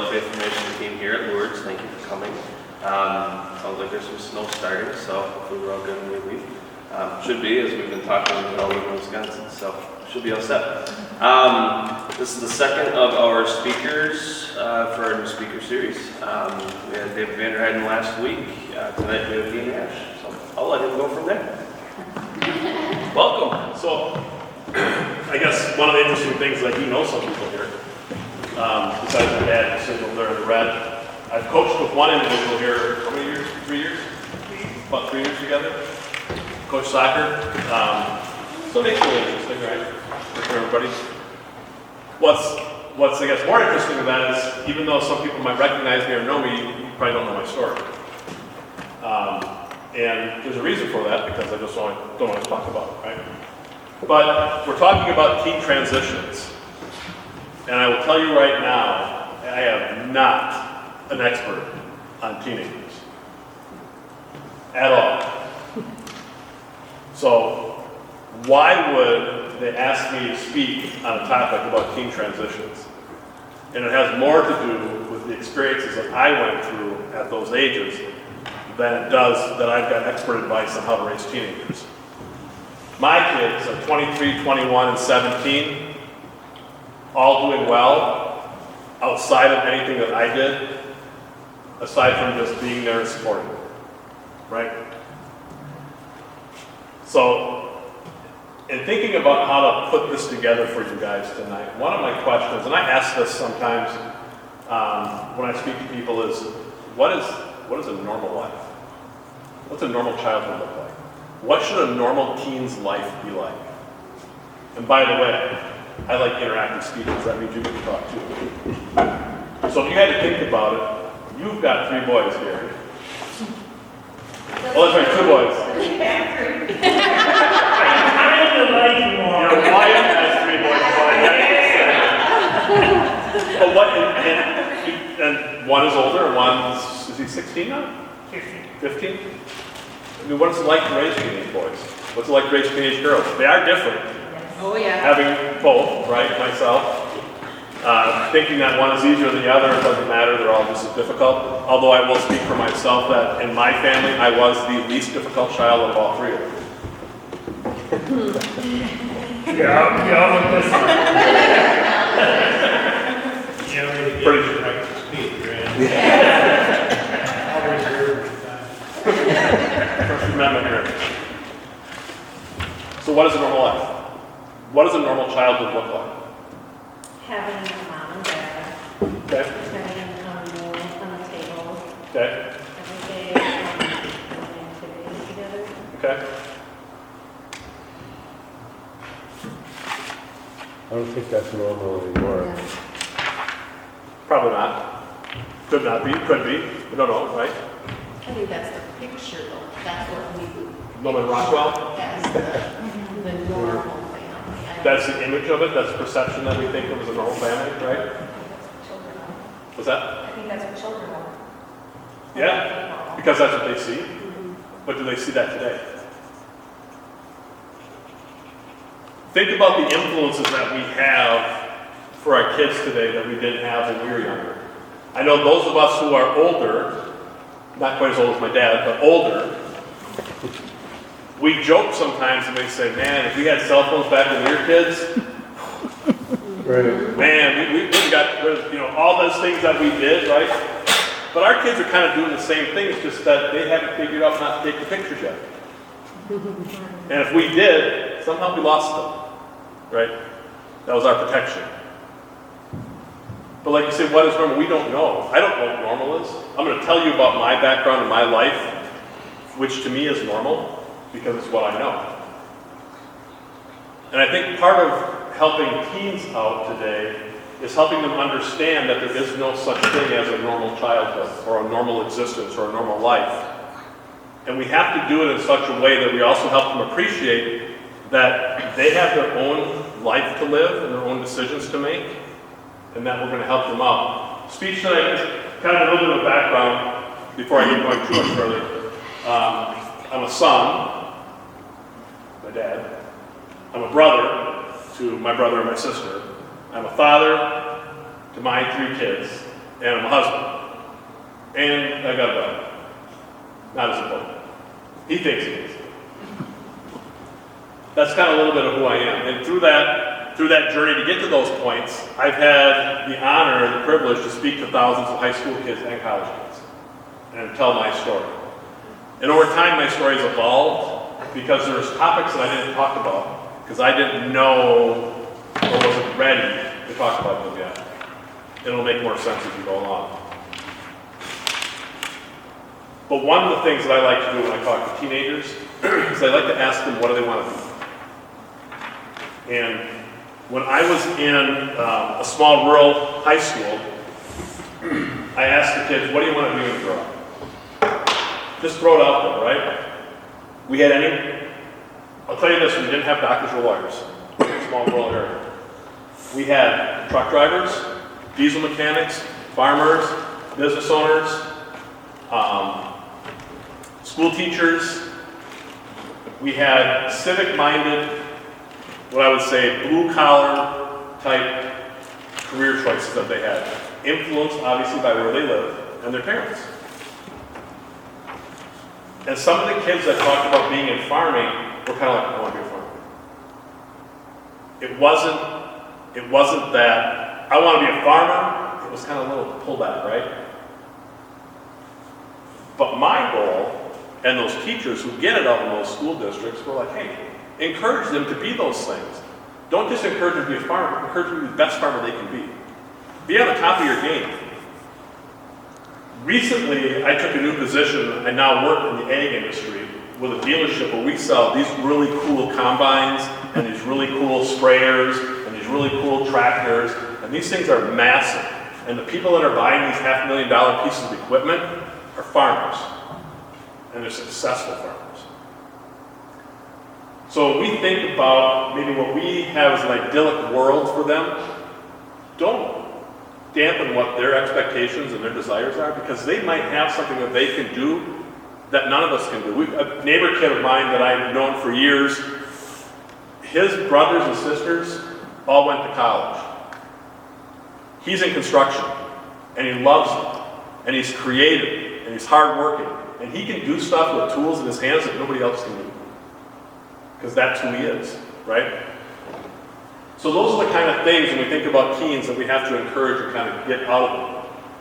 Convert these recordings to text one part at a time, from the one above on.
Faith Formation team here at Lourdes, thank you for coming. Sounds like there's some snow starting, so hopefully we're all good when we leave. Should be, as we've been talking about all over Wisconsin, so should be all set. This is the second of our speakers for our new speaker series. We had David Van der Heijden last week. Tonight we have Dean Raasch, so I'll let him go from there. Welcome. So, I guess one of the interesting things, like you know some people here, besides my dad, who's sitting over there in the red. I've coached with one individual here, how many years? 3 years? About 3 years together. Coach soccer. So it makes it really interesting, right? For everybody. What's I guess more interesting than that is, even though some people might recognize me or know me, you probably don't know my story. And there's a reason for that, because I just don't want to talk about it, right? But we're talking about teen transitions. And I will tell you right now, I am not an expert on teenagers. At all. So, why would they ask me to speak on a topic about teen transitions? And it has more to do with the experiences that I went through at those ages than it does that I've got expert advice on how to raise teenagers. My kids are 23, 21, and 17. All doing well, outside of anything that I did, aside from just being there and supporting them, right? So, in thinking about how to put this together for you guys tonight, one of my questions, and I ask this sometimes when I speak to people, is what is a normal life? What's a normal childhood look like? What should a normal teen's life be like? And by the way, I like interactive speeches. That means you can talk too. So if you had to think about it, you've got 3 boys here. Well, that's right, 2 boys. Your wife has 3 boys. But what? And one is older, and one's, is he 16 now? 15. I mean, what is it like to raise teenage boys? What's it like to raise teenage girls? They are different. Oh yeah. Having both, right, myself. Thinking that one is easier than the other, it doesn't matter, they're all just as difficult. Although I will speak for myself that in my family, I was the least difficult child of all 3 of them. Yeah, look this one. You know, really Pretty get sure. right to speak, right? First Amendment here. So what is a normal life? What does a normal childhood look like? Having a mom and dad, Okay. having a meal on the table, Okay. every day, doing activities together. Okay. I don't think that's normal anymore. Probably not. Could not be. Could be. We don't know, right? I think that's the picture though. That's what we, Norman Rockwell. as the normal family. That's the image of it. That's the perception that we think of as a normal family, right? What's that? I think that's what children are. Yeah. Because that's what they see. But do they see that today? Think about the influences that we have for our kids today that we didn't have when we were younger. I know those of us who are older, not quite as old as my dad, but older, we joke sometimes and we say, man, if we had cell phones back when we were kids, Right. man, we got, all those things that we did, right? But our kids are kind of doing the same thing, it's just that they haven't figured out not to take the pictures yet. And if we did, somehow we lost them, right? That was our protection. But like you say, what is normal? We don't know. I don't know what normal is. I'm going to tell you about my background and my life, which to me is normal, because it's what I know. And I think part of helping teens out today is helping them understand that there is no such thing as a normal childhood, or a normal existence, or a normal life. And we have to do it in such a way that we also help them appreciate that they have their own life to live and their own decisions to make, and that we're going to help them out. Speech tonight is kind of a little bit of background before I get going too much further. I'm a son, my dad. I'm a brother to my brother and my sister. I'm a father to my 3 kids. and I'm a husband, and I got a dog. Not as important. He thinks he is. That's kind of a little bit of who I am. And through that journey to get to those points, I've had the honor and the privilege to speak to thousands of high school kids and college kids and tell my story. And over time, my story has evolved because there's topics that I didn't talk about because I didn't know or wasn't ready to talk about them yet. It'll make more sense as we go along. But one of the things that I like to do when I talk to teenagers is I like to ask them what do they want to be. And when I was in a small rural high school, I asked the kids, what do you want to be when you grow up? Just throw it out there, right? We had any? I'll tell you this, we didn't have doctors or lawyers in a small rural area. We had truck drivers, diesel mechanics, farmers, business owners, school teachers. We had civic-minded, what I would say, blue-collar type career choices that they had, influenced obviously by where they live and their parents. And some of the kids that talked about being in farming were kind of like, I want to be a farmer. It wasn't that, I want to be a farmer. It was kind of a little pullback, right? But my goal, and those teachers who get it out in those school districts were like, hey, encourage them to be those things. Don't just encourage them to be a farmer, encourage them to be the best farmer they can be. Be on the top of your game. Recently, I took a new position. I now work in the ag industry with a dealership where we sell these really cool combines and these really cool sprayers and these really cool tractors. And these things are massive. And the people that are buying these $500,000 pieces of equipment are farmers. And they're successful farmers. So when we think about maybe what we have as an idyllic world for them, don't dampen what their expectations and their desires are, because they might have something that they can do that none of us can do. A neighbor kid of mine that I've known for years, his brothers and sisters all went to college. He's in construction, and he loves it, and he's creative, and he's hardworking, and he can do stuff with tools in his hands that nobody else can do, because that's who he is, right? So those are the kind of things when we think about teens that we have to encourage and kind of get out of them.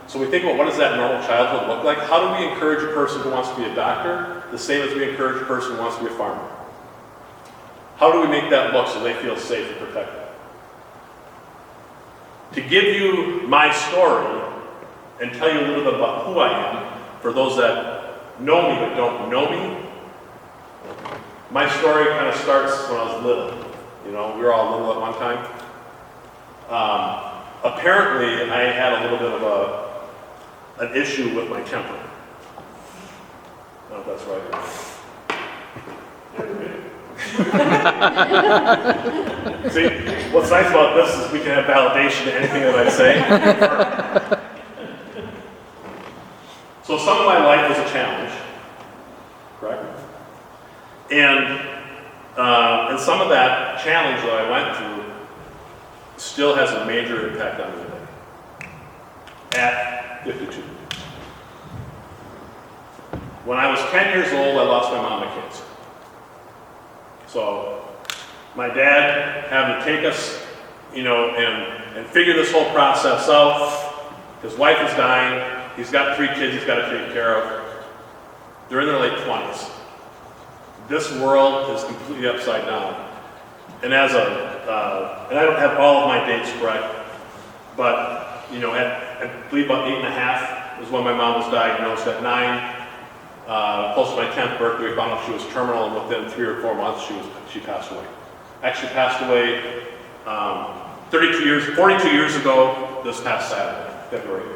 So we think about what does that normal childhood look like? How do we encourage a person who wants to be a doctor the same as we encourage a person who wants to be a farmer? How do we make that look so they feel safe and protected? To give you my story and tell you a little bit about who I am, for those that know me but don't know me, my story kind of starts when I was little. You know, we were all little at one time. Apparently, I had a little bit of an issue with my temper. I don't know if that's right. See, what's nice about this is we can have validation to anything that I say. So some of my life was a challenge, correct? And some of that challenge that I went through still has a major impact on me today. At 52. When I was 10 years old, I lost my mom to cancer. So my dad having to take us, and figure this whole process out. His wife is dying. He's got 3 kids he's got to take care of. They're in their late 20s. This world is completely upside down. And and I don't have all of my dates correct, but I believe about 8.5 is when my mom was diagnosed. At 9, close to my 10th birthday, we found out she was terminal, and within 3 or 4 months, she passed away. Actually passed away 42 years ago, this past Saturday, February.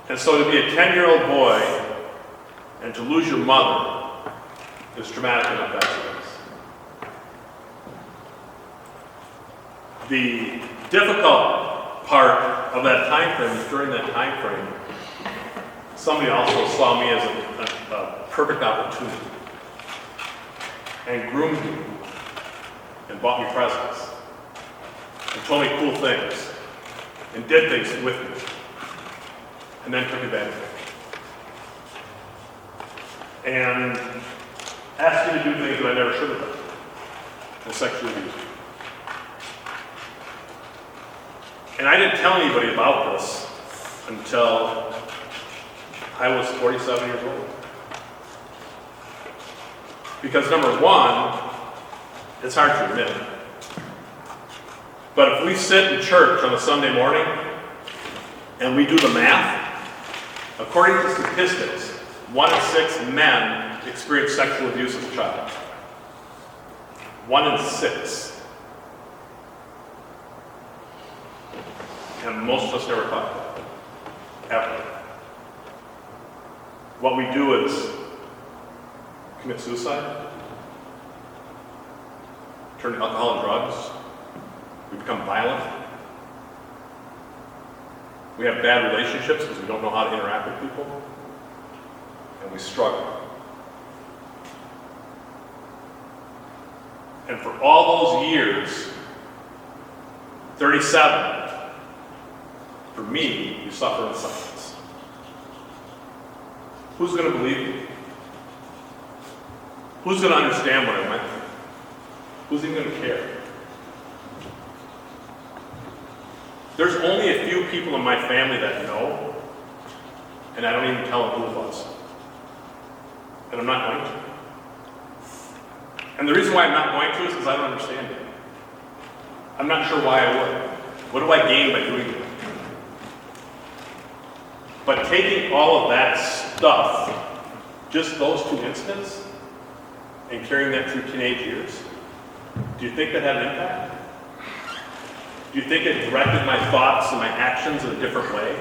And so to be a 10-year-old boy and to lose your mother is traumatic enough as it is. The difficult part of that time frame is during that time frame, somebody also saw me as a perfect opportunity and groomed me and bought me presents and told me cool things and did things with me, and then took advantage of me. And asked me to do things that I never should have done, and sexually abused me. And I didn't tell anybody about this until I was 47 years old. Because number one, it's hard to admit, but if we sit in church on a Sunday morning and we do the math, according to statistics, 1 in 6 men experience sexual abuse as a child. 1 in 6. And most of us never talk about it, ever. What we do is commit suicide, turn to alcohol and drugs, we become violent, we have bad relationships because we don't know how to interact with people, and we struggle. And for all those years, 37, for me, you suffer in silence. Who's going to believe me? Who's going to understand what I went through? Who's even going to care? There's only a few people in my family that know, and I don't even tell them who it was. And I'm not going to. And the reason why I'm not going to is because I don't understand it. I'm not sure why I would. What do I gain by doing it? But taking all of that stuff, just those 2 incidents, and carrying that through teenage years, do you think that had an impact? Do you think it directed my thoughts and my actions in a different way?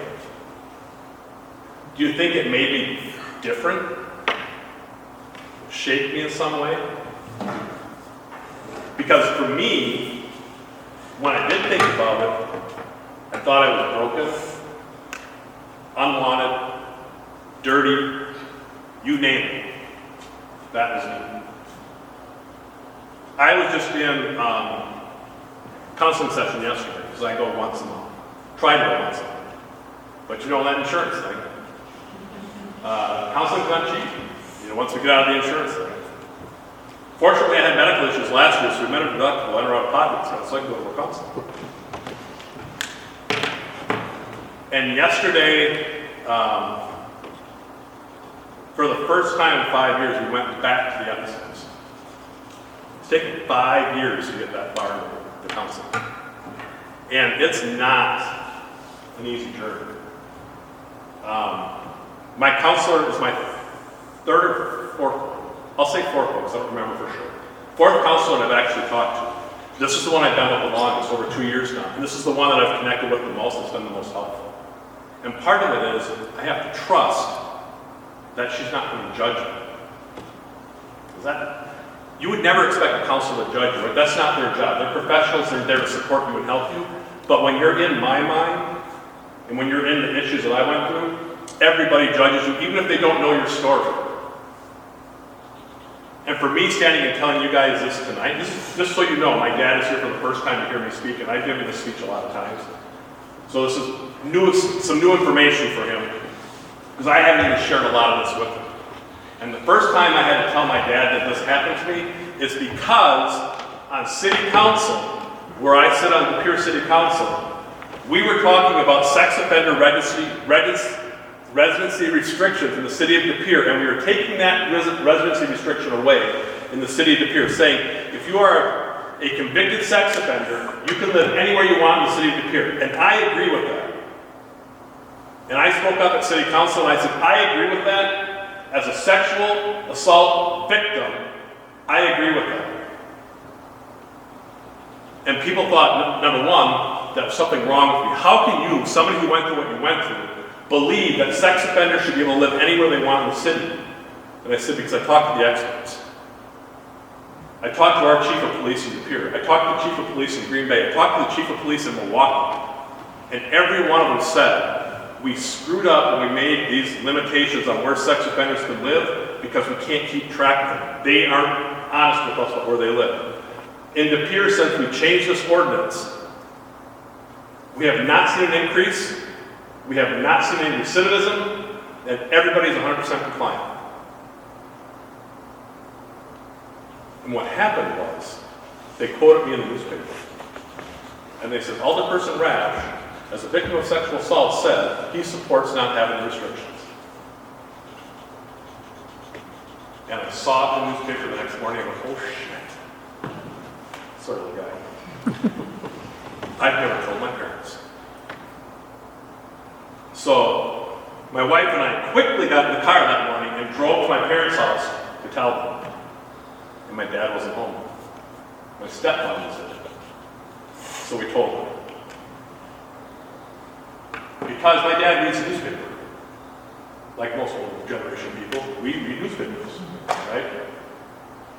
Do you think it made me different? Shaped me in some way? Because for me, when I did think about it, I thought I was broken, unwanted, dirty, you name it. That was me. I was just in counseling session yesterday, because I go once a month. Try to go once a month. But you know that insurance thing. Counseling's not cheap. You know, once we get out of the insurance thing. Fortunately, I had medical issues last year, so we met a deductible, I out of pocket, so I can go to more counseling. And yesterday, for the first time in 5 years, we went back to the episodes. It's taken 5 years to get that far in the counseling. And it's not an easy journey. My counselor is my 3rd or 4th, I'll say 4th because I don't remember for sure. 4th counselor I've actually talked to. This is the one I've been with the longest, over 2 years now. And this is the one that I've connected with the most, that's been the most helpful. And part of it is, I have to trust that she's not going to judge me. You would never expect a counselor to judge you, right? That's not their job. They're professionals, they're there to support you and help you. But when you're in my mind, and when you're in the issues that I went through, everybody judges you, even if they don't know your story. And for me standing and telling you guys this tonight, just so you know, my dad is here for the first time to hear me speak, and I've given this speech a lot of times. So this is some new information for him, because I haven't even shared a lot of this with him. And the first time I had to tell my dad that this happened to me is because on city council, where I sit on the Pere City Council, we were talking about sex offender residency restrictions in the city of De Pere, and we were taking that residency restriction away in the city of De Pere, saying if you are a convicted sex offender, you can live anywhere you want in the city of De Pere. And I agree with that. And I spoke up at city council and I said, I agree with that. As a sexual assault victim, I agree with that. And people thought, number one, that was something wrong with me. How can you, somebody who went through what you went through, believe that sex offenders should be able to live anywhere they want in the city? And I said, because I talked to the experts. I talked to our chief of police in De Pere. I talked to the chief of police in Green Bay. I talked to the chief of police in Milwaukee. And every one of them said, we screwed up when we made these limitations on where sex offenders could live because we can't keep track of them. They aren't honest with us about where they live. In De Pere, since we changed this ordinance, We have not seen an increase. We have not seen any recidivism, and everybody's 100% compliant. And what happened was, they quoted me in the newspaper. And they said, Alderperson Raasch, as a victim of sexual assault, said he supports not having restrictions. And I saw it in the newspaper the next morning, and I went, oh shit. Sort of the guy. I've never told my parents. So, my wife and I quickly got in the car that morning and drove to my parents' house to tell them. And my dad wasn't home. My stepmom was there. So we told them. Because my dad reads the newspaper. Like most older generation people, we read newspapers, right?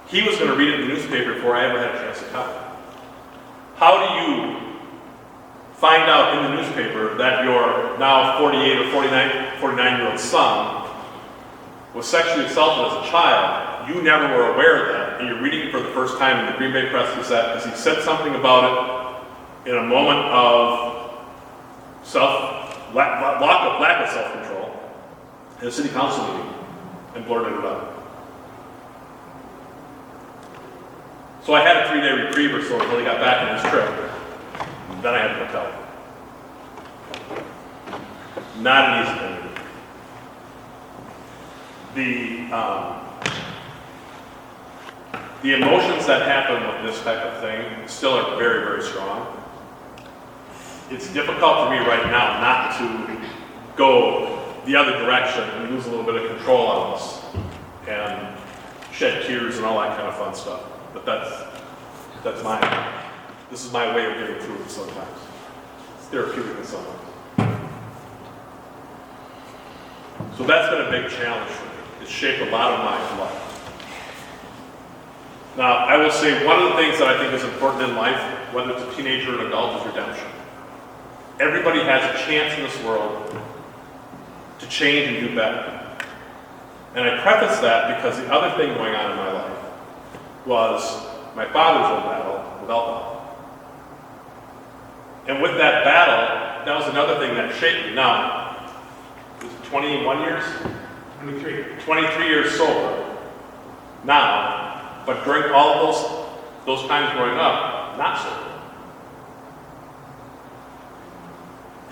He was going to read it in the newspaper before I ever had a chance to tell him. How do you find out in the newspaper that your now 48 or 49-year-old son was sexually assaulted as a child? You never were aware of that, and you're reading it for the first time in the Green Bay Press Gazette because he said something about it in a moment of lack of self-control at a city council meeting and blurted it out. So I had a 3-day reprieve or so until he got back on his trip. And then I had to tell him. Not an easy thing to do. The emotions that happen with this type of thing still are very, very strong. It's difficult for me right now not to go the other direction and lose a little bit of control on this and shed tears and all that kind of fun stuff. But this is my way of getting through it sometimes. It's therapeutic in some ways. So that's been a big challenge for me. It's shaped a lot of my life. Now, I will say one of the things that I think is important in life, whether it's a teenager or an adult, is redemption. Everybody has a chance in this world to change and do better. And I preface that because the other thing going on in my life was my father's old battle with alcohol. And with that battle, that was another thing that shaped me. Now, was it 21 years? 23. 23 years sober now, but during all of those times growing up, not sober.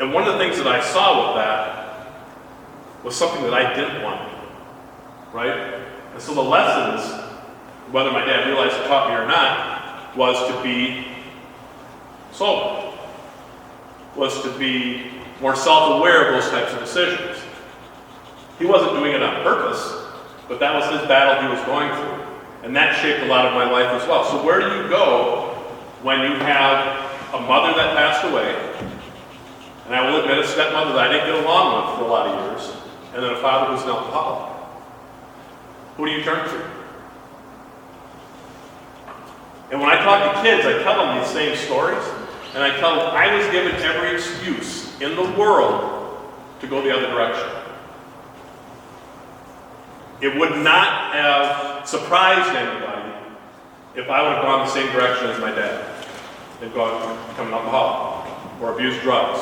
And one of the things that I saw with that was something that I didn't want to do, right? And so the lessons, whether my dad realized it taught me or not, was to be sober, was to be more self-aware of those types of decisions. He wasn't doing it on purpose, but that was his battle he was going through. And that shaped a lot of my life as well. So where do you go when you have a mother that passed away, and I will admit a stepmother that I didn't get along with for a lot of years, and then a father who's an alcoholic? Who do you turn to? And when I talk to kids, I tell them these same stories, and I tell them I was given every excuse in the world to go the other direction. It would not have surprised anybody if I would have gone the same direction as my dad and become an alcoholic, or abused drugs,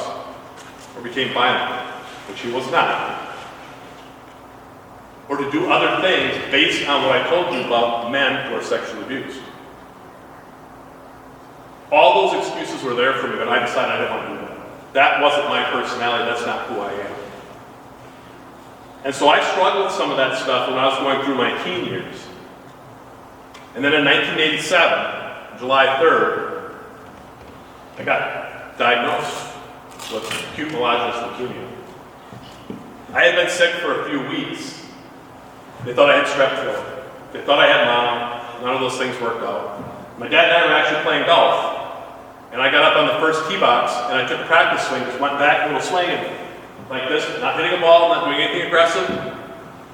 or became violent, which he was not, or to do other things based on what I told you about men who are sexually abused. All those excuses were there for me, but I decided I didn't want to do that. That wasn't my personality, that's not who I am. And so I struggled with some of that stuff when I was going through my teen years. And then in 1987, July 3rd, I got diagnosed with acute myelogenous leukemia. I had been sick for a few weeks. They thought I had strep throat. They thought I had mono. None of those things worked out. My dad and I were actually playing golf. And I got up on the first tee box and I took a practice swing, just went back and was swinging like this, not hitting a ball, not doing anything aggressive.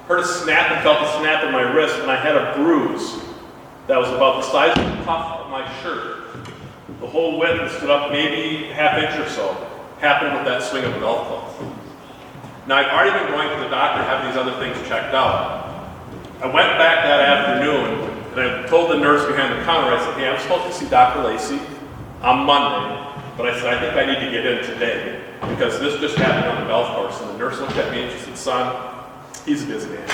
Heard a snap and felt a snap in my wrist, and I had a bruise that was about the size of the cuff of my shirt. The whole width stood up maybe half inch or so. Happened with that swing of a golf club. Now I've already been going to the doctor, having these other things checked out. I went back that afternoon and I told the nurse behind the counter, I said, hey, I'm supposed to see Dr. Lacey on Monday But I said, I think I need to get in today because this just happened on the golf course. And the nurse looked at me and she said, son, he's a busy man.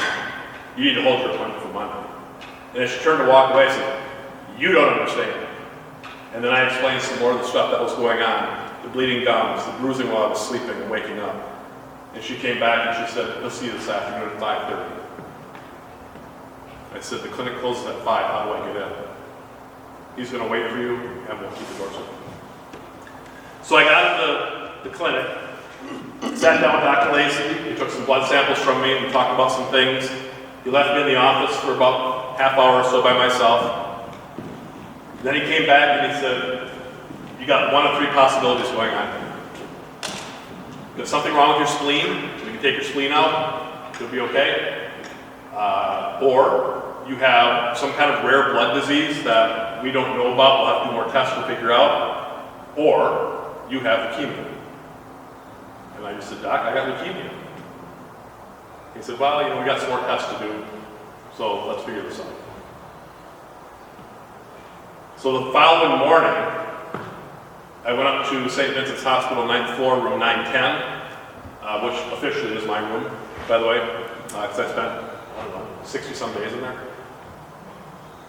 You need to hold your appointment for Monday. And as she turned to walk away, I said, you don't understand. And then I explained some more of the stuff that was going on, the bleeding gums, the bruising while I was sleeping and waking up. And she came back and she said, we'll see you this afternoon at 5:30. I said, the clinic closes at 5, how do I get in? He's going to wait for you and we'll keep the doors open. So I got into the clinic, sat down with Dr. Lacey, he took some blood samples from me and talked about some things. He left me in the office for about half hour or so by myself. Then he came back and he said, you got 1 of 3 possibilities going on. There's something wrong with your spleen, we can take your spleen out, it'll be okay. Or you have some kind of rare blood disease that we don't know about, we'll have to do more tests to figure out. Or you have leukemia. And I just said, Doc, I got leukemia. He said, well, we got some more tests to do, so let's figure this out. So the following morning, I went up to St. Vincent's Hospital, 9th floor, room 910, which officially is my room, by the way, because I spent, I don't know, 60-some days in there.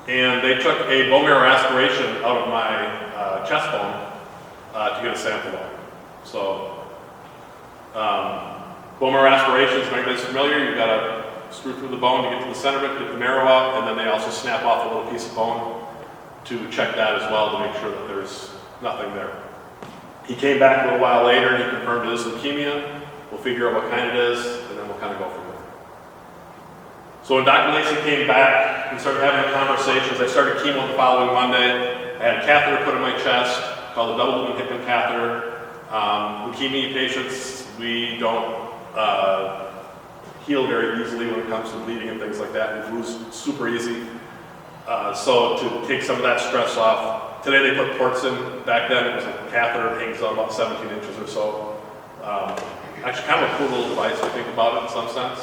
And they took a bone marrow aspiration out of my chest bone to get a sample of. So, bone marrow aspirations, if anybody's familiar, you've got to screw through the bone to get to the center of it, get the marrow out, and then they also snap off a little piece of bone to check that as well to make sure that there's nothing there. He came back a little while later and he confirmed it is leukemia. We'll figure out what kind it is, and then we'll kind of go from there. So when Dr. Lacey came back, we started having conversations. I started chemo the following Monday. I had a catheter put in my chest called a double lumen Hickman catheter. Leukemia patients, we don't heal very easily when it comes to bleeding and things like that. We lose super easy. So to take some of that stress off, today they put ports in. Back then it was a catheter that hangs on about 17 inches or so. Actually kind of a cool little device to think about it in some sense,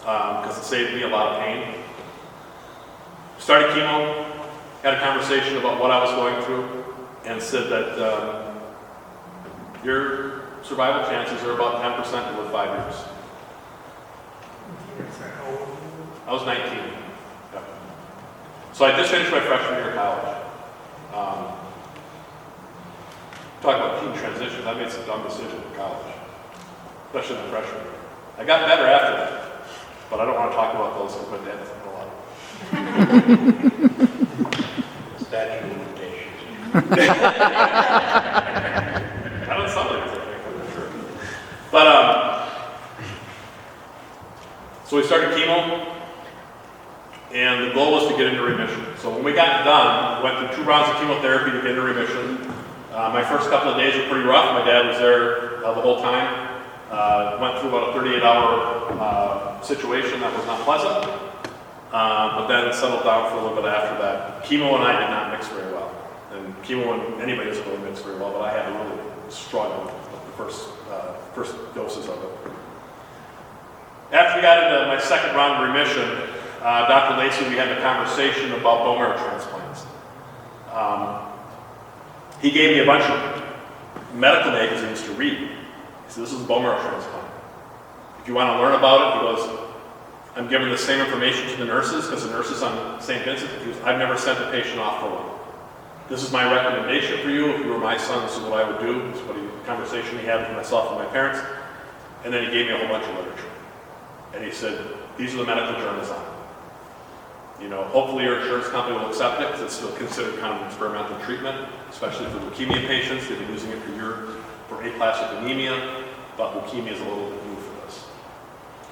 because it saved me a lot of pain. Started chemo, had a conversation about what I was going through, and said that your survival chances are about 10% to live 5 years. I was 19. Yeah. So I just finished my freshman year of college. Talk about teen transitions. I made some dumb decisions in college, especially in the freshman year. I got better after that, but I don't want to talk about those because my dad doesn't know a lot. Statute of limitations. I don't sound like it's anything, I'm sure. But, so we started chemo, and the goal was to get into remission. So when we got done, went through 2 rounds of chemotherapy to get into remission. My first couple of days were pretty rough. My dad was there the whole time. Went through about a 38-hour situation that was not pleasant, but then settled down for a little bit after that. Chemo and I did not mix very well. And chemo and anybody doesn't really mix very well, but I had to really struggle with the first doses of it. After we got into my second round of remission, Dr. Lacey, we had a conversation about bone marrow transplants. He gave me a bunch of medical magazines to read. He said, this is a bone marrow transplant. If you want to learn about it, he goes, I'm giving the same information to the nurses, because the nurses on St. Vincent, he goes, I've never sent a patient off for one. This is my recommendation for you. If you were my son, this is what I would do. This is what conversation he had with myself and my parents. And then he gave me a whole bunch of literature. And he said, these are the medical journals on it. Hopefully your insurance company will accept it, because it's still considered kind of an experimental treatment, especially for leukemia patients. They've been using it for aplastic anemia, but leukemia is a little bit new for this.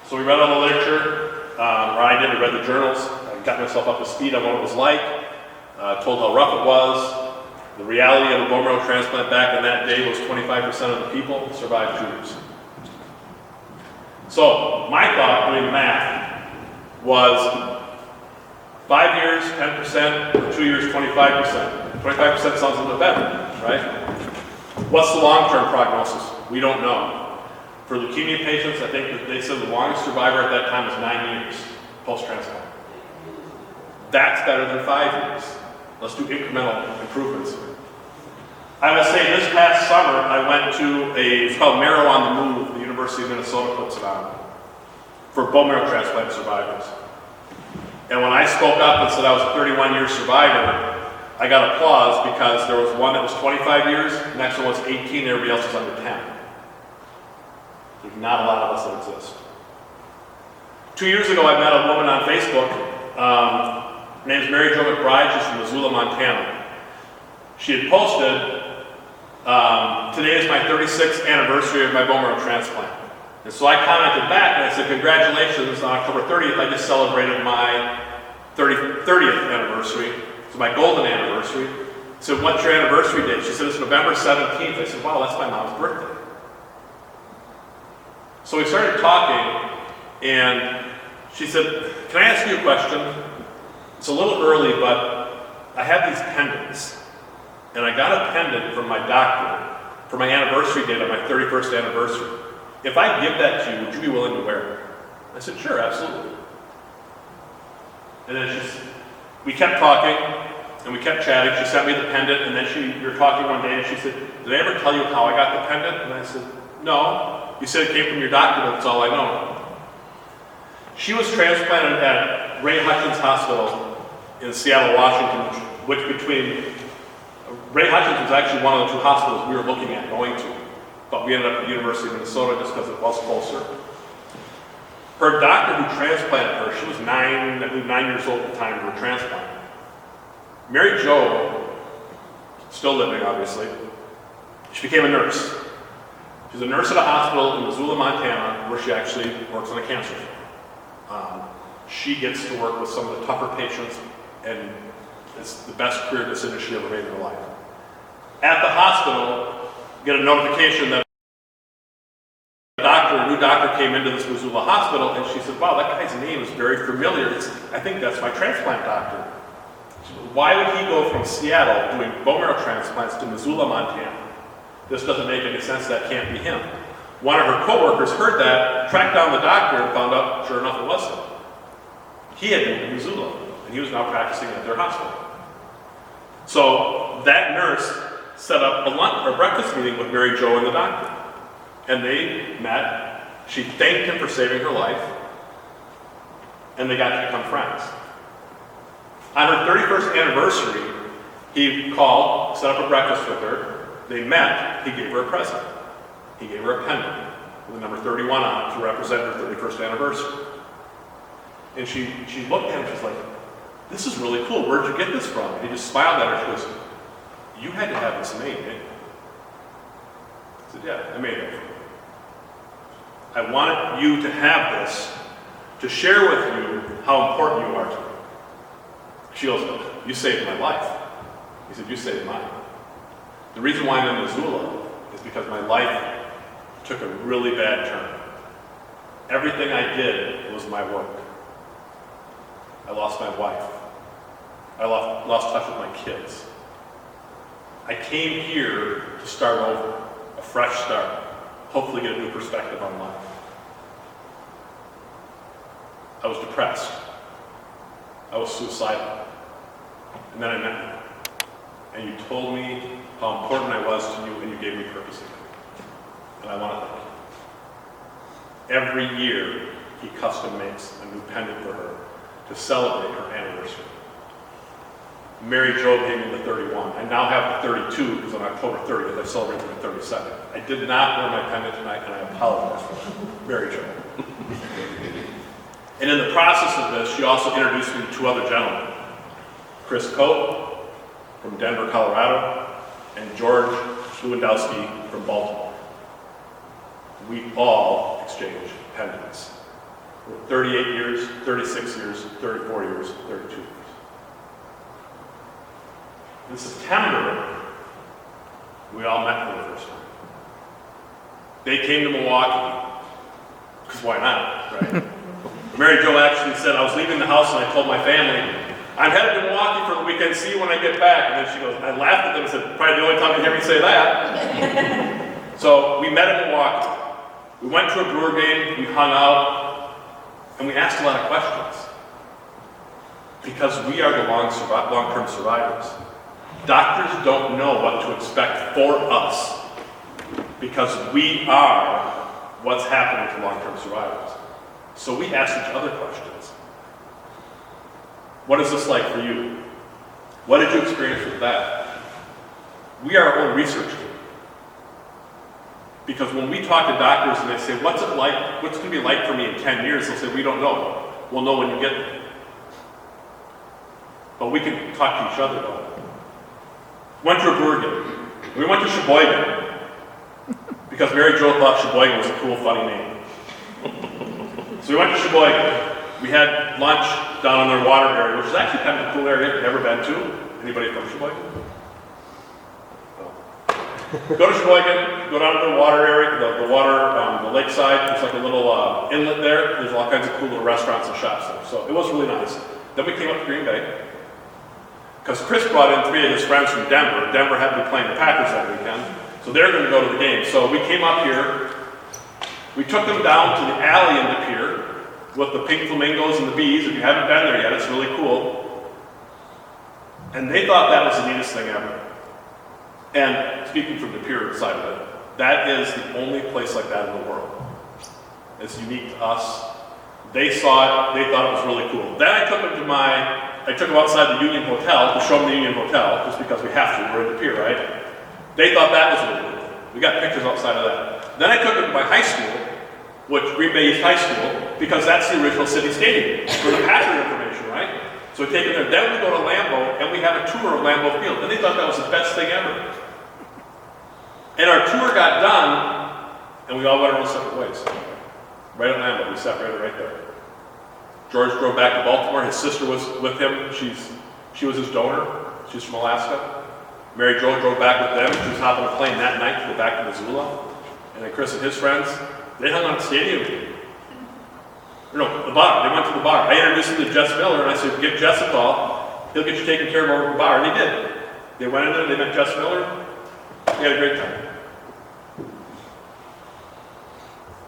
So we read all the literature, or I read the journals. I got myself up to speed on what it was like, told how rough it was. The reality of a bone marrow transplant back in that day was 25% of the people survived 2 years. So my thought, doing the math, was 5 years, 10%, or 2 years, 25%. 25% sounds a little bit better, right? What's the long-term prognosis? We don't know. For leukemia patients, I think that they said the longest survivor at that time was 9 years post-transplant. That's better than 5 years. Let's do incremental improvements here. I will say this past summer, I went to it's called Marrow on the Move, the University of Minnesota puts it on, for bone marrow transplant survivors. And when I spoke up and said I was a 31-year survivor, I got applause because there was one that was 25 years, the next one was 18, everybody else was under 10. There's not a lot of us that exist. 2 years ago, I met a woman on Facebook. Her name is Mary Jo McBride. She's from Missoula, Montana. She had posted, today is my 36th anniversary of my bone marrow transplant. And so I commented back and I said, congratulations, on October 30th, I just celebrated my 30th anniversary. It's my golden anniversary. I said, what's your anniversary date? She said, it's November 17th. I said, wow, that's my mom's birthday. So we started talking, and she said, can I ask you a question? It's a little early, but I have these pendants, and I got a pendant from my doctor for my anniversary date on my 31st anniversary. If I give that to you, would you be willing to wear it? I said, sure, absolutely. And then we kept talking, and we kept chatting. She sent me the pendant, and then we were talking one day, and she said, did I ever tell you how I got the pendant? And I said, no. You said it came from your doctor, that's all I know. She was transplanted at Ray Hutchins Hospital in Seattle, Washington, which between Ray Hutchins was actually one of the two hospitals we were looking at going to, but we ended up at the University of Minnesota just because it was closer. Her doctor who transplanted her, she was 9 years old at the time of her transplant. Mary Jo, still living obviously, she became a nurse. She's a nurse at a hospital in Missoula, Montana, where she actually works on a cancer farm. She gets to work with some of the tougher patients, and it's the best career decision she ever made in her life. At the hospital, get a notification that a new doctor came into this Missoula hospital, and she said, wow, that guy's name is very familiar. I think that's my transplant doctor. She said, why would he go from Seattle doing bone marrow transplants to Missoula, Montana? This doesn't make any sense, that can't be him. One of her coworkers heard that, tracked down the doctor, and found out, sure enough, it was him. He had moved to Missoula, and he was now practicing at their hospital. So that nurse set up a breakfast meeting with Mary Jo and the doctor. And they met. She thanked him for saving her life, and they got to become friends. On her 31st anniversary, he called, set up a breakfast with her. They met, he gave her a present. He gave her a pendant with the number 31 on it to represent her 31st anniversary. And she looked at him, she's like, this is really cool, where'd you get this from? And he just smiled at her, she goes, you had to have this made, didn't you? I said, yeah, I made it for you. I wanted you to have this to share with you how important you are to me. She goes, you saved my life. He said, you saved mine. The reason why I'm in Missoula is because my life took a really bad turn. Everything I did was my work. I lost my wife. I lost touch with my kids. I came here to start over, a fresh start, hopefully get a new perspective on life. I was depressed. I was suicidal. And then I met you. And you told me how important I was to you, and you gave me purpose in it. And I want to thank you. Every year, he custom makes a new pendant for her to celebrate her anniversary. Mary Jo gave me the 31. I now have the 32 because on October 30th I celebrated my 32nd. I did not wear my pendant tonight, and I apologize for it. Mary Jo. And in the process of this, she also introduced me to two other gentlemen. Chris Cope from Denver, Colorado, and George Lewandowski from Baltimore. We all exchanged pendants. 38 years, 36 years, 34 years, 32 years. In September, we all met for the first time. They came to Milwaukee, because why not, right? Mary Jo actually said, I was leaving the house and I told my family, I'm headed to Milwaukee for the weekend, see you when I get back. And then she goes, I laughed at them and said, probably the only time you hear me say that. So we met in Milwaukee. We went to a Brewer game, we hung out, and we asked a lot of questions. Because we are the long-term survivors. Doctors don't know what to expect for us because we are what's happening to long-term survivors. So we ask each other questions. What is this like for you? What did you experience with that? We are our own research team. Because when we talk to doctors and they say, what's it like, what's it going to be like for me in 10 years? They'll say, we don't know. We'll know when you get there. But we can talk to each other about it. Went to a brewer game. We went to Sheboygan. Because Mary Jo thought Sheboygan was a cool, funny name. So we went to Sheboygan. We had lunch down in their water area, which is actually kind of a cool area I've never been to. Anybody from Sheboygan? Go to Sheboygan, go down to the water area, the water, the lakeside. There's like a little inlet there. There's all kinds of cool little restaurants and shops there. So it was really nice. Then we came up to Green Bay. Because Chris brought in 3 of his friends from Denver. Denver had to be playing the Packers that weekend. So they're going to go to the game. So we came up here. We took them down to the alley in the pier with the pink flamingos and the bees. If you haven't been there yet, it's really cool. And they thought that was the neatest thing ever. And speaking from the pier side of it, that is the only place like that in the world. It's unique to us. They saw it, they thought it was really cool. Then I took them outside the Union Hotel to show them the Union Hotel, just because we have to, we're at the pier, right? They thought that was really cool. We got pictures outside of that. Then I took them to my high school, which Green Bay East High School, because that's the original city stadium for the Packer information, right? So we take them there. Then we go to Lambeau, and we have a tour of Lambeau Field. And they thought that was the best thing ever. And our tour got done, and we all went our own separate ways. Right at Lambeau, we separated right there. George drove back to Baltimore. His sister was with him. She was his donor. She's from Alaska. Mary Jo drove back with them. She was hopping a plane that night to go back to Missoula. And then Chris and his friends, they hung on the stadium. No, the bar. They went to the bar. I introduced him to Jess Miller, and I said, give Jess a call. He'll get you taken care of over at the bar. And he did. They went in there, they met Jess Miller. They had a great time.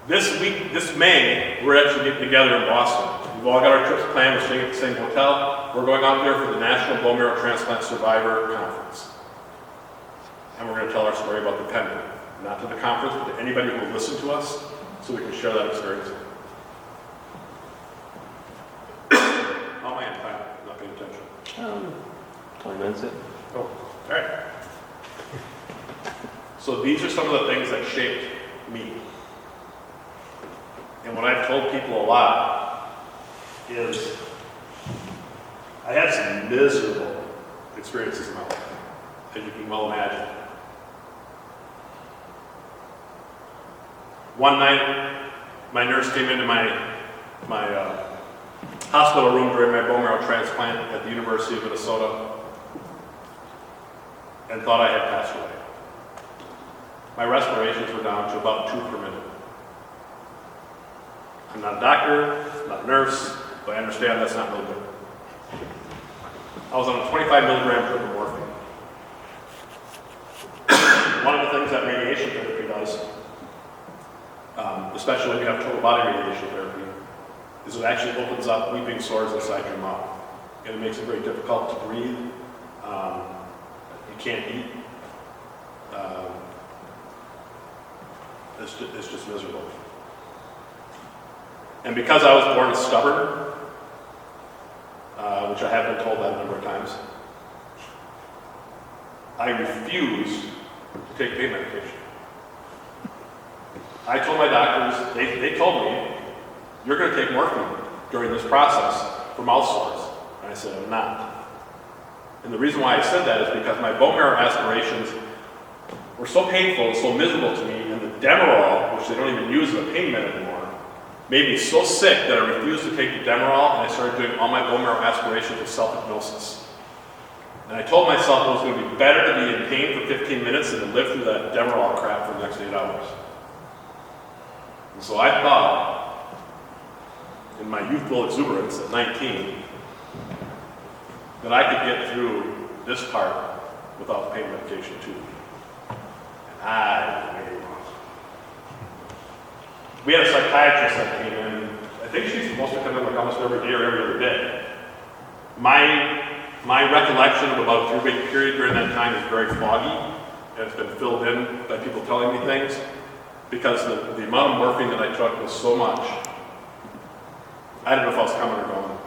This May, we're actually getting together in Boston. We've all got our trips planned. We're staying at the same hotel. We're going out there for the National Bone Marrow Transplant Survivor Conference. And we're going to tell our story about the pendant. Not to the conference, but to anybody who will listen to us, so we can share that experience. How am I in time? Not paying attention. 20 minutes in. Oh, all right. So these are some of the things that shaped me. And what I've told people a lot is I had some miserable experiences in my life, as you can well imagine. One night, my nurse came into my hospital room during my bone marrow transplant at the University of Minnesota and thought I had passed away. My respirations were down to about 2 per minute. I'm not a doctor, not a nurse, but I understand that's not really good. I was on a 25 milligram drip of morphine. One of the things that radiation therapy does, especially when you have total body radiation therapy, is it actually opens up weeping sores inside your mouth. And it makes it very difficult to breathe. You can't eat. It's just miserable. And because I was born stubborn, which I have been told that a number of times, I refused to take pain medication. I told my doctors, they told me, you're going to take morphine during this process for mouth sores. And I said, I'm not. And the reason why I said that is because my bone marrow aspirations were so painful and so miserable to me, and the Demerol, which they don't even use as a pain med anymore, made me so sick that I refused to take the Demerol, and I started doing all my bone marrow aspirations with self-hypnosis. And I told myself it was going to be better to be in pain for 15 minutes than to live through that Demerol crap for the next 8 hours. And so I thought, in my youthful exuberance at 19, that I could get through this part without pain medication too. And I was way wrong. We had a psychiatrist that came in. I think she's supposed to come in like almost every day or every other day. My My recollection of about a 3-week period during that time is very foggy, and it's been filled in by people telling me things, because the amount of morphine that I took was so much, I didn't know if I was coming or going.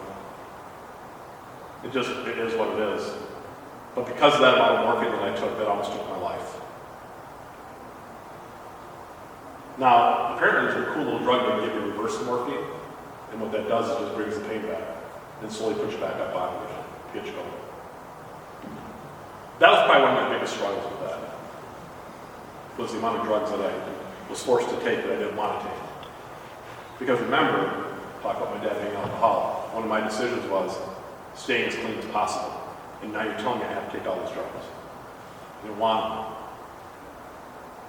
It is what it is. But because of that amount of morphine that I took, that almost took my life. Now, apparently there's a cool little drug that can give you reverse morphine, and what that does is just brings the pain back, and slowly puts you back up on it, get you going. That was probably one of my biggest struggles with that, was the amount of drugs that I was forced to take that I didn't want to take. Because remember, talk about my dad being an alcoholic, one of my decisions was staying as clean as possible. And now you're telling me I have to take all these drugs. I didn't want them.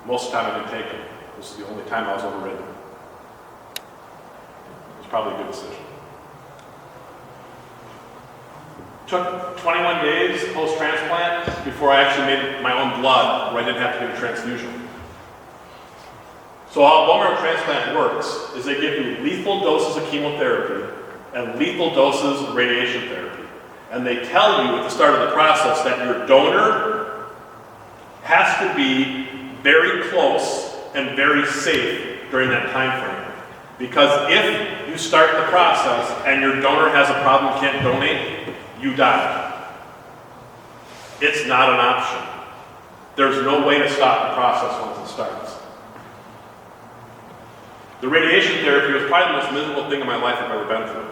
Most of the time I didn't take them. This is the only time I was overridden. It was probably a good decision. Took 21 days post-transplant before I actually made my own blood, where I didn't have to get a transfusion. So how bone marrow transplant works is they give you lethal doses of chemotherapy and lethal doses of radiation therapy. And they tell you at the start of the process that your donor has to be very close and very safe during that time frame. Because if you start the process and your donor has a problem, can't donate, you die. It's not an option. There's no way to stop the process once it starts. The radiation therapy was probably the most miserable thing in my life I've ever been through.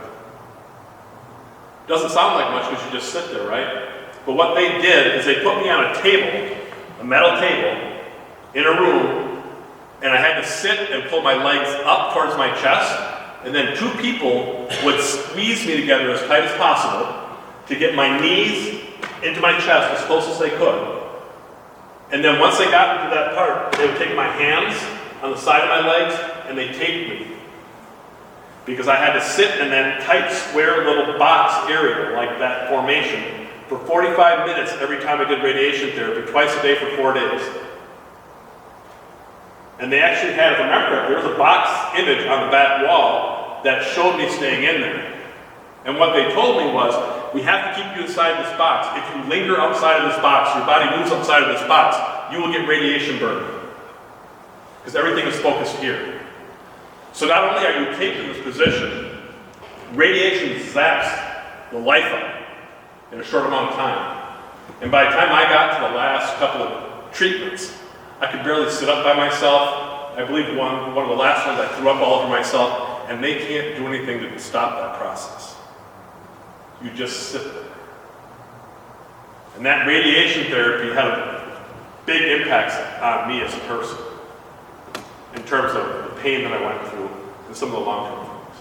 Doesn't sound like much because you just sit there, right? But what they did is they put me on a table, a metal table, in a room, and I had to sit and pull my legs up towards my chest, and then 2 people would squeeze me together as tight as possible to get my knees into my chest as close as they could. And then once they got into that part, they would take my hands on the side of my legs and they taped me. Because I had to sit in that tight, square little box area, like that formation, for 45 minutes every time I did radiation therapy, twice a day for 4 days. And they actually had, if I remember correctly, there was a box image on the back wall that showed me staying in there. And what they told me was, we have to keep you inside this box. If you linger outside of this box, your body moves outside of this box, you will get radiation burn. Because everything is focused here. So not only are you taken in this position, radiation zaps the life out in a short amount of time. And by the time I got to the last couple of treatments, I could barely sit up by myself. I believe one of the last ones I threw up all over myself, and they can't do anything to stop that process. You just sit there. And that radiation therapy had a big impact on me as a person in terms of the pain that I went through and some of the long-term things.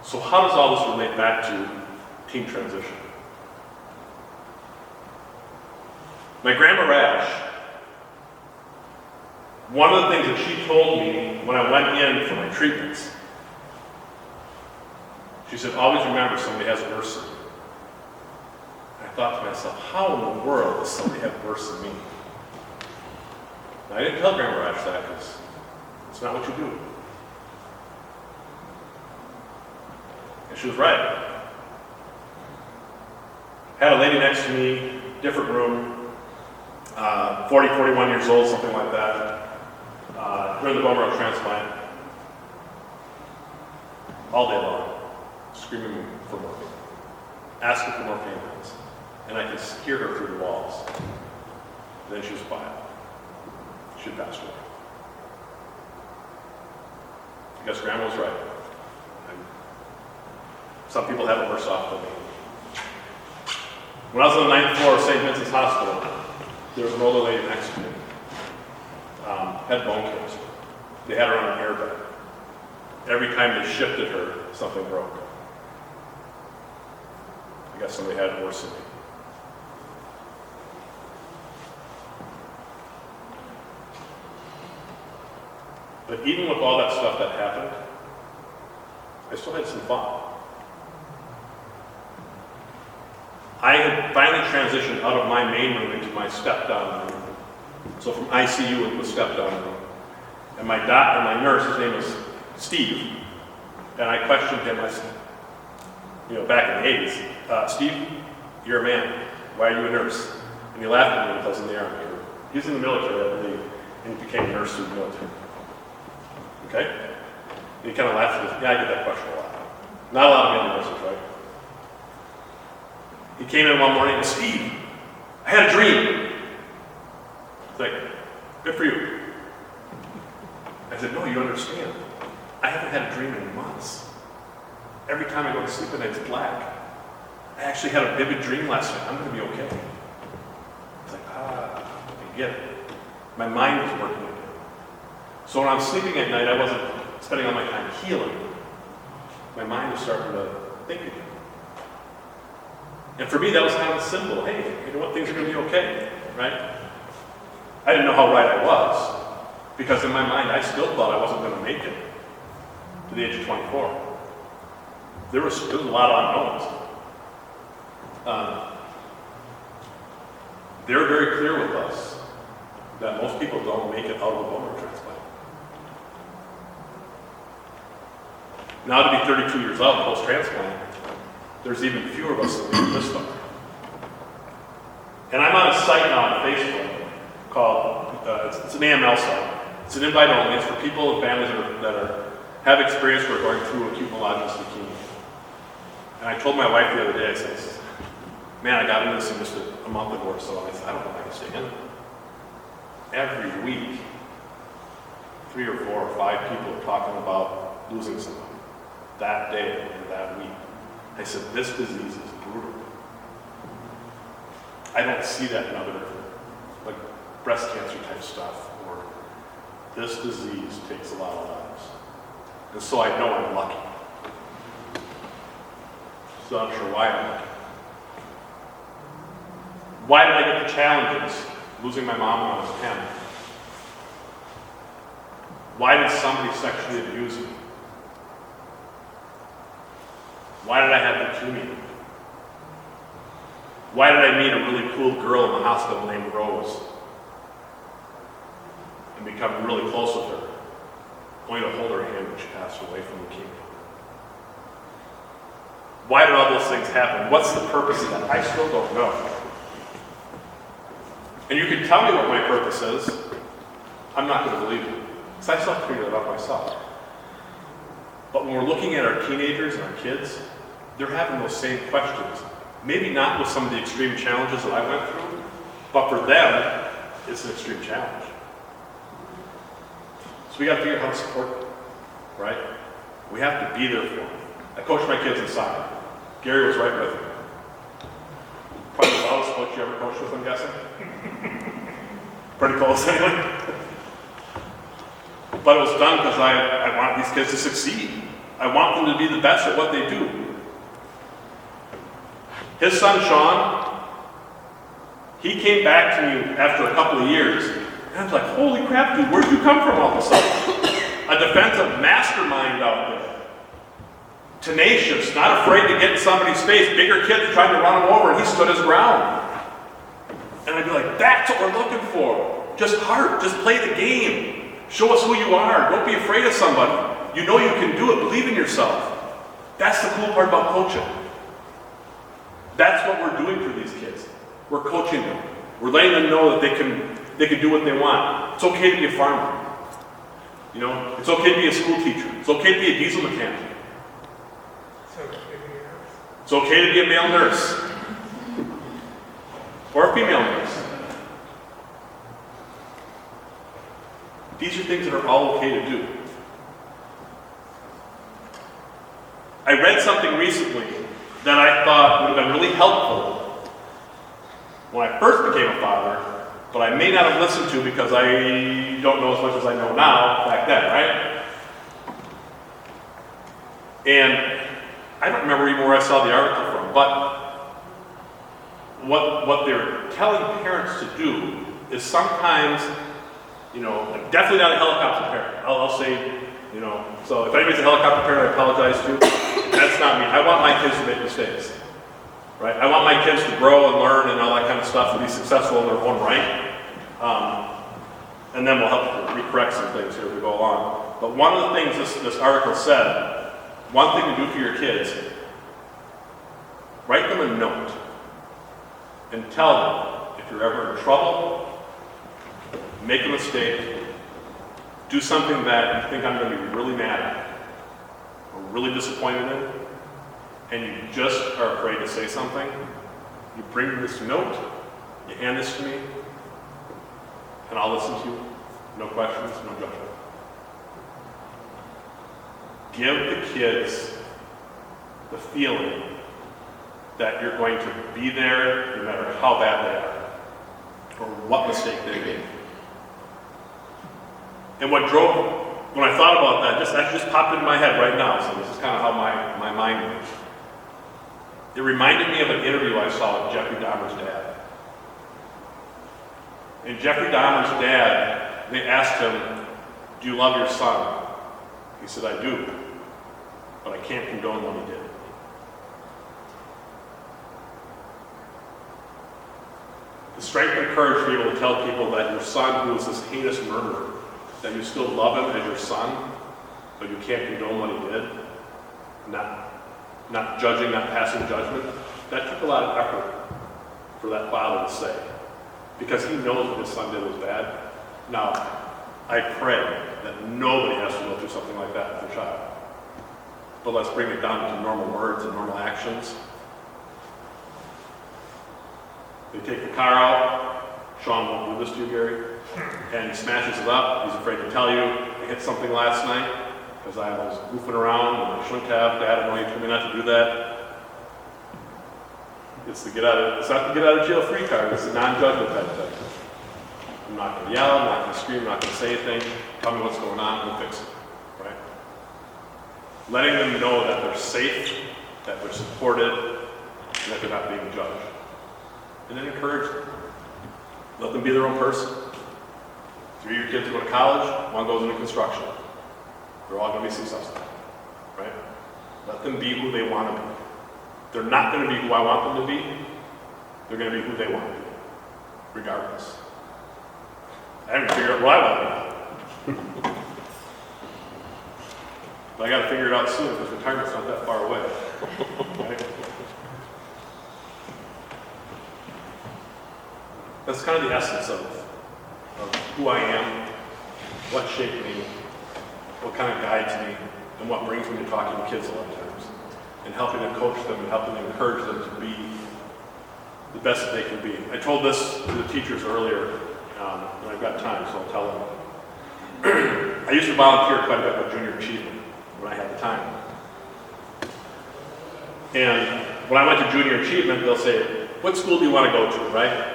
So how does all this relate back to team transition? My grandma Raasch, one of the things that she told me when I went in for my treatments, she said, always remember somebody has worse than you. I thought to myself, how in the world does somebody have worse than me? And I didn't tell Grandma Raasch that because it's not what you do. And she was right. Had a lady next to me, different room, 40, 41 years old, something like that, during the bone marrow transplant, all day long, screaming for morphine, asking for more pain meds. And I could hear her through the walls. And then she was quiet. She had passed away. I guess Grandma was right. Some people have it worse off than me. When I was on the 9th floor of St. Vincent's Hospital, there was an older lady next to me. Had bone cancer. They had her on an airbag. Every time they shifted her, something broke. I guess somebody had it worse than me. But even with all that stuff that happened, I still had some fun. I had finally transitioned out of my main room into my step-down room. So from ICU into the step-down room. And my nurse, his name was Steve, and I questioned him. I said, back in the 80s, Steve, you're a man. Why are you a nurse? And he laughed at me because in the army. He was in the military, I believe, and he became a nurse through the military. Okay? And he kind of laughed at me. Yeah, I get that question a lot. Not a lot of male nurses, right? He came in one morning and said, Steve, I had a dream. It's like, good for you. I said, no, you understand. I haven't had a dream in months. Every time I go to sleep at night, it's black. I actually had a vivid dream last night. I'm going to be okay. It's like, I get it. My mind was working again. So when I'm sleeping at night, I wasn't spending all my time healing. My mind was starting to think again. And for me, that was kind of a symbol. Hey, you know what? Things are going to be okay, right? I didn't know how right I was, because in my mind, I still thought I wasn't going to make it to the age of 24. There was a lot of unknowns. They're very clear with us that most people don't make it out of the bone marrow transplant. Now to be 32 years old post-transplant, there's even fewer of us that make it this far. And I'm on a site now on Facebook called, it's an AML site. It's an invite only. It's for people and families that have experience or are going through acute myelogenous leukemia. And I told my wife the other day, I said, man, I got into this just a month ago or so, and I said, I don't know if I can stay in it. Every week, 3 or 4 or 5 people are talking about losing someone that day or that week. I said, this disease is brutal. I don't see that in other, like, breast cancer type stuff, or this disease takes a lot of lives. And so I know I'm lucky. So I'm not sure why I'm lucky. Why did I get the challenges? Losing my mom when I was 10. Why did somebody sexually abuse me? Why did I have leukemia? Why did I meet a really cool girl in the hospital named Rose and become really close with her, only to hold her hand when she passed away from leukemia? Why did all those things happen? What's the purpose of that? I still don't know. And you can tell me what my purpose is. I'm not going to believe it, because I still have to figure that out myself. But when we're looking at our teenagers and our kids, they're having those same questions. Maybe not with some of the extreme challenges that I went through, but for them, it's an extreme challenge. So we got to figure out how to support them, right? We have to be there for them. I coach my kids in soccer. Gary was right with me. Probably the loudest coach you ever coached with, I'm guessing. Pretty close anyway. But it was done because I want these kids to succeed. I want them to be the best at what they do. His son, Sean, he came back to me after a couple of years, and I was like, holy crap, dude, where'd you come from all of a sudden? A defensive mastermind out there. Tenacious, not afraid to get in somebody's face. Bigger kids trying to run him over, and he stood his ground. And I'd be like, that's what we're looking for. Just heart, just play the game. Show us who you are. Don't be afraid of somebody. You know you can do it. Believe in yourself. That's the cool part about coaching. That's what we're doing for these kids. We're coaching them. We're letting them know that they can do what they want. It's okay to be a farmer. You know, it's okay to be a school teacher. It's okay to be a diesel mechanic. It's okay to be a male nurse. Or a female nurse. These are things that are all okay to do. I read something recently that I thought would have been really helpful when I first became a father, but I may not have listened to because I don't know as much as I know now back then, right? And I don't remember even where I saw the article from, but what they're telling parents to do is sometimes, you know, definitely not a helicopter parent. I'll say, you know, so if anybody's a helicopter parent, I apologize to. That's not me. I want my kids to make mistakes, right? I want my kids to grow and learn and all that kind of stuff and be successful in their own right. And then we'll help recorrect some things here as we go along. But one of the things this article said, one thing to do for your kids write them a note and tell them if you're ever in trouble, make a mistake, do something that you think I'm going to be really mad at or really disappointed in, and you just are afraid to say something, you bring me this note, you hand this to me, and I'll listen to you. No questions, no judgment. Give the kids the feeling that you're going to be there no matter how bad they are or what mistake they made. And when I thought about that just popped into my head right now, so this is kind of how my mind works. It reminded me of an interview I saw with Jeffrey Dahmer's dad. And Jeffrey Dahmer's dad, they asked him, "Do you love your son?" He said, "I do, but I can't condone what he did." The strength and courage to be able to tell people that your son, who was this heinous murderer, that you still love him as your son, but you can't condone what he did, not judging, not passing judgment, that took a lot of effort for that father to say, because he knows what his son did was bad. Now, I pray that nobody has to go through something like that with their child. But let's bring it down to normal words and normal actions. They take the car out. Sean won't do this to you, Gary. And he smashes it up. He's afraid to tell you, "I hit something last night because I was goofing around and I shouldn't have. Dad, I know you told me not to do that." It's not the get out of jail free card. It's a non-judgment type thing. I'm not going to yell. I'm not going to scream. I'm not going to say anything. Tell me what's going on. We'll fix it. Right? Letting them know that they're safe, that they're supported, and that they're not being judged. And then encourage them. Let them be their own person. 3 of your kids go to college, 1 goes into construction. They're all going to be successful, right? Let them be who they want to be. They're not going to be who I want them to be. They're going to be who they want to be, regardless. I haven't figured out what I want to be. But I got to figure it out soon because retirement's not that far away. Right? That's kind of the essence of who I am, what shaped me, what kind of guides me, and what brings me to talking to kids a lot of times, and helping to coach them and helping to encourage them to be the best that they can be. I told this to the teachers earlier, and I've got time, so I'll tell them. I used to volunteer quite a bit with junior achievement when I had the time. And when I went to junior achievement, they'll say, "What school do you want to go to," right?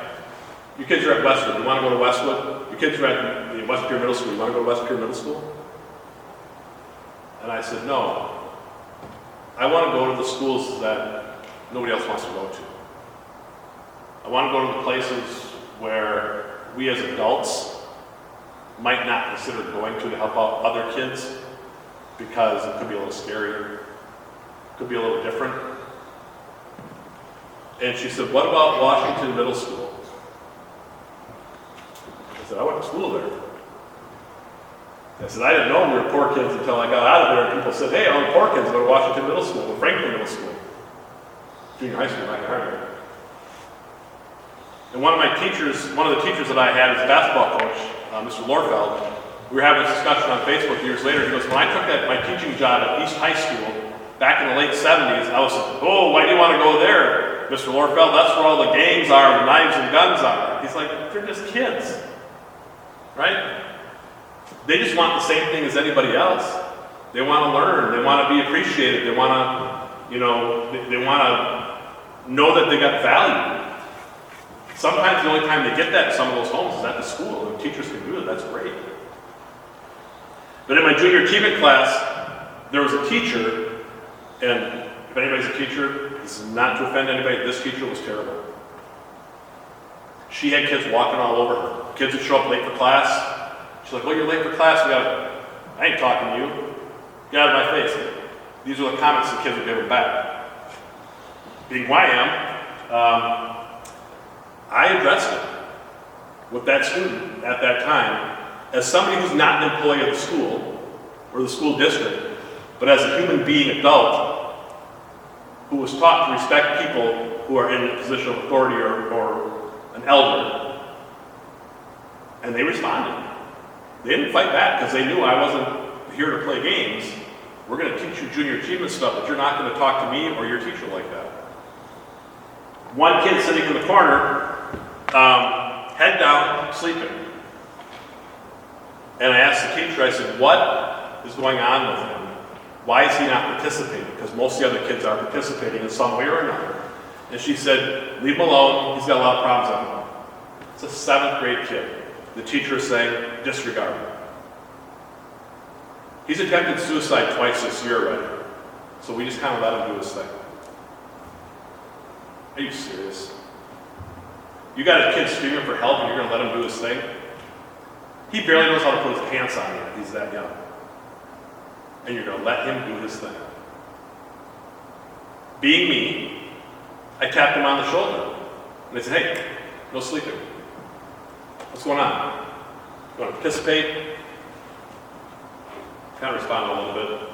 Your kids are at Westwood. You want to go to Westwood? Your kids are at the West Pere Middle School. You want to go to West Pere Middle School? And I said, no. I want to go to the schools that nobody else wants to go to. I want to go to the places where we as adults might not consider going to help out other kids because it could be a little scary, could be a little different. And she said, "What about Washington Middle School?" I said, "I went to school there." I said, "I didn't know we were poor kids until I got out of there and people said, 'Hey, all the poor kids go to Washington Middle School or Franklin Middle School.'" Junior high school, back in Harvard. And one of the teachers that I had as a basketball coach, Mr. Lorfeld, we were having this discussion on Facebook years later. He goes, "When I took my teaching job at East High School back in the late 70s, I was like, 'Oh, why do you want to go there, Mr. Lorfeld? That's where all the gangs are, the knives and guns are.'" He's like, "They're just kids, right? They just want the same thing as anybody else. They want to learn. They want to be appreciated. They want to, they want to know that they got value." Sometimes the only time they get that in some of those homes is at the school. If teachers can do it, that's great. But in my junior achievement class, there was a teacher, and if anybody's a teacher, this is not to offend anybody, this teacher was terrible. She had kids walking all over her. Kids would show up late for class. She's like, "Oh, you're late for class? I ain't talking to you. Get out of my face." These are the comments the kids would give her back. Being who I am, I addressed it with that student at that time as somebody who's not an employee of the school or the school district, but as a human being adult. who was taught to respect people who are in a position of authority or an elder, and they responded. They didn't fight back because they knew I wasn't here to play games. We're going to teach you junior achievement stuff, but you're not going to talk to me or your teacher like that. One kid sitting in the corner, head down, sleeping. And I asked the teacher, I said, what is going on with him? Why is he not participating? Because most of the other kids are participating in some way or another. And she said, leave him alone, he's got a lot of problems at home. It's a 7th grade kid. The teacher is saying, disregard him. He's attempted suicide twice this year already. So we just kind of let him do his thing. Are you serious? You got a kid screaming for help and you're going to let him do his thing? He barely knows how to put his pants on yet. He's that young. And you're going to let him do his thing. Being me, I tapped him on the shoulder. And I said, hey, no sleeping. What's going on? You want to participate? Kind of responded a little bit.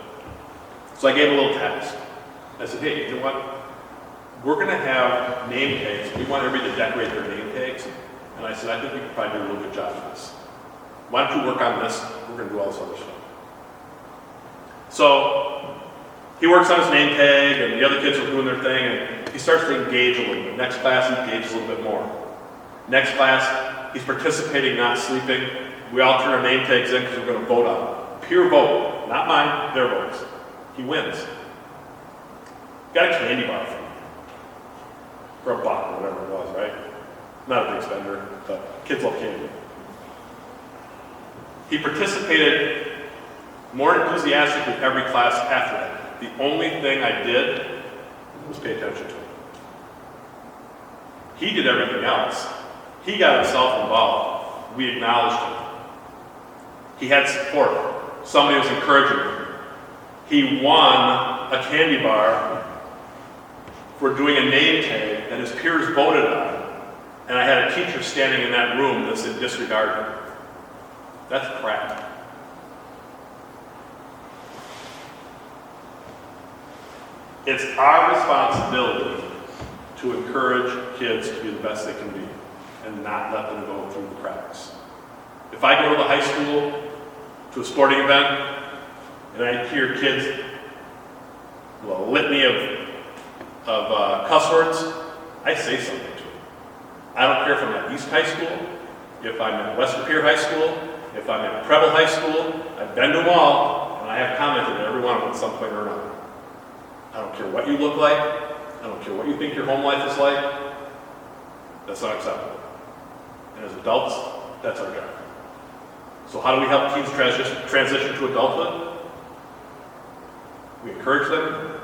So I gave him a little task. I said, hey, you know what? We're going to have name tags. We want everybody to decorate their name tags. And I said, I think we could probably do a really good job of this. Why don't you work on this? We're going to do all this other stuff. So he works on his name tag, and the other kids are doing their thing, and he starts to engage a little bit. Next class, he engages a little bit more. Next class, he's participating, not sleeping. We all turn our name tags in because we're going to vote on it. Peer vote, not mine, their votes. He wins. Got a candy bar from him. For $1 or whatever it was, right? Not a big spender, but kids love candy. He participated more enthusiastically every class after that. The only thing I did was pay attention to him. He did everything else. He got himself involved. We acknowledged him. He had support. Somebody was encouraging him. He won a candy bar for doing a name tag that his peers voted on. And I had a teacher standing in that room that said disregard him. That's crap. It's our responsibility to encourage kids to be the best they can be and not let them go through the cracks. If I go to the high school to a sporting event and I hear kids, a litany of cuss words, I say something to them. I don't care if I'm at East High School, if I'm at West Pere High School, if I'm at Preble High School. I've been to them all, and I have commented on every one of them at some point or another. I don't care what you look like. I don't care what you think your home life is like. That's not acceptable. And as adults, that's our job. So how do we help teens transition to adulthood? We encourage them.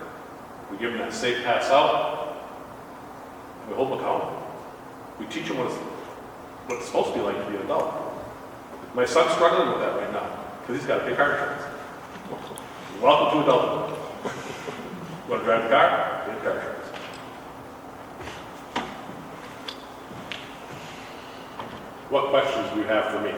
We give them that safe pass out. And we hold them accountable. We teach them what it's supposed to be like to be an adult. My son's struggling with that right now because he's got to pay car insurance. Welcome to adulthood. You want to drive the car? Pay the car insurance. What questions do you have for me?